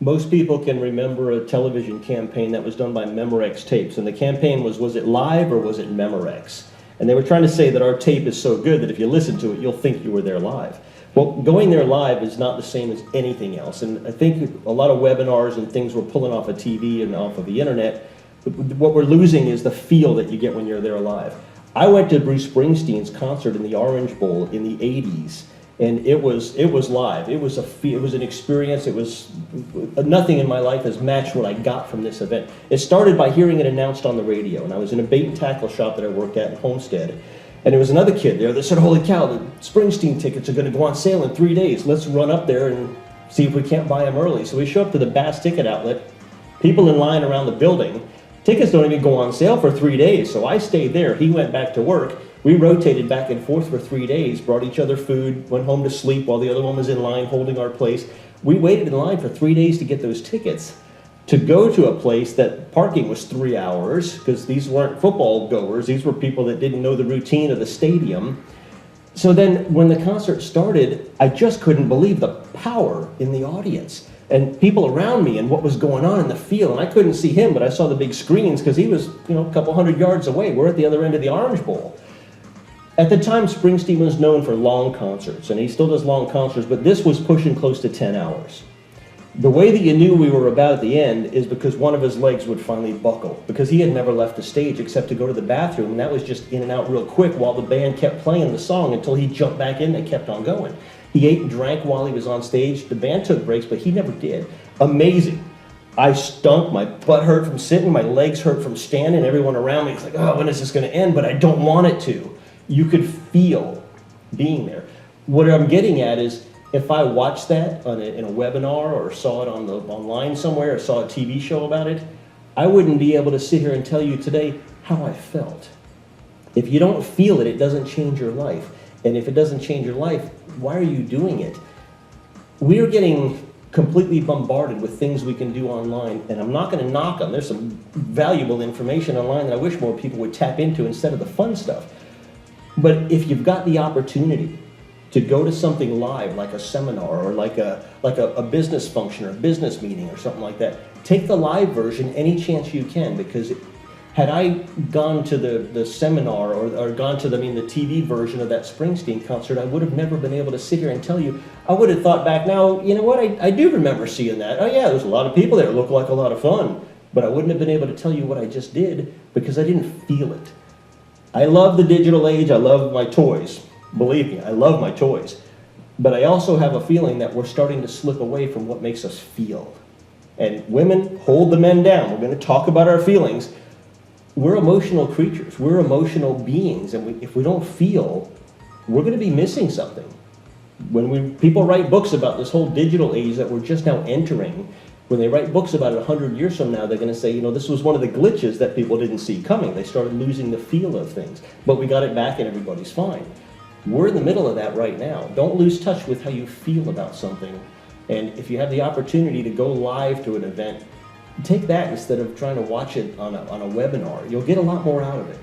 Most people can remember a television campaign that was done by Memorex tapes, and the campaign was it live or was it Memorex? And they were trying to say that our tape is so good that if you listen to it, you'll think you were there live. Well, going there live is not the same as anything else, and I think a lot of webinars and things we're pulling off of TV and off of the internet, what we're losing is the feel that you get when you're there live. I went to Bruce Springsteen's concert in the Orange Bowl in the 80s, and it was live. It was an experience. It was nothing in my life has matched what I got from this event. It started by hearing it announced on the radio, and I was in a bait and tackle shop that I worked at in Homestead, and there was another kid there that said, "Holy cow, the Springsteen tickets are going to go on sale in 3 days. Let's run up there and see if we can't buy them early." So we show up to the Bass Ticket Outlet, people in line around the building. Tickets don't even go on sale for 3 days, so I stayed there. He went back to work. We rotated back and forth for 3 days, brought each other food, went home to sleep while the other one was in line holding our place. We waited in line for 3 days to get those tickets to go to a place that parking was 3 hours, because these weren't football goers. These were people that didn't know the routine of the stadium. So then when the concert started, I just couldn't believe the power in the audience and people around me and what was going on in the field. And I couldn't see him, but I saw the big screens because he was, a couple hundred yards away. We're at the other end of the Orange Bowl. At the time, Springsteen was known for long concerts, and he still does long concerts, but this was pushing close to 10 hours. The way that you knew we were about at the end is because one of his legs would finally buckle, because he had never left the stage except to go to the bathroom, and that was just in and out real quick while the band kept playing the song until he jumped back in and kept on going. He ate and drank while he was on stage. The band took breaks, but he never did. Amazing. I stunk, my butt hurt from sitting, my legs hurt from standing, everyone around me was like, "Oh, when is this going to end?" But I don't want it to. You could feel being there. What I'm getting at is, if I watched that in a webinar or saw it online somewhere or saw a TV show about it, I wouldn't be able to sit here and tell you today how I felt. If you don't feel it, it doesn't change your life. And if it doesn't change your life, why are you doing it? We're getting completely bombarded with things we can do online, and I'm not going to knock them. There's some valuable information online that I wish more people would tap into instead of the fun stuff. But if you've got the opportunity to go to something live, like a seminar or like a business function or a business meeting or something like that, take the live version any chance you can, because had I gone to the seminar or gone to the TV version of that Springsteen concert, I would have never been able to sit here and tell you. I would have thought back now, you know what, I do remember seeing that. Oh yeah, there's a lot of people there. It looked like a lot of fun. But I wouldn't have been able to tell you what I just did because I didn't feel it. I love the digital age. I love my toys. Believe me, I love my toys. But I also have a feeling that we're starting to slip away from what makes us feel. And women, hold the men down. We're going to talk about our feelings. We're emotional creatures. We're emotional beings. And if we don't feel, we're going to be missing something. When people write books about this whole digital age that we're just now entering, when they write books about it 100 years from now, they're going to say, this was one of the glitches that people didn't see coming. They started losing the feel of things. But we got it back and everybody's fine. We're in the middle of that right now. Don't lose touch with how you feel about something. And if you have the opportunity to go live to an event, take that instead of trying to watch it on a webinar. You'll get a lot more out of it.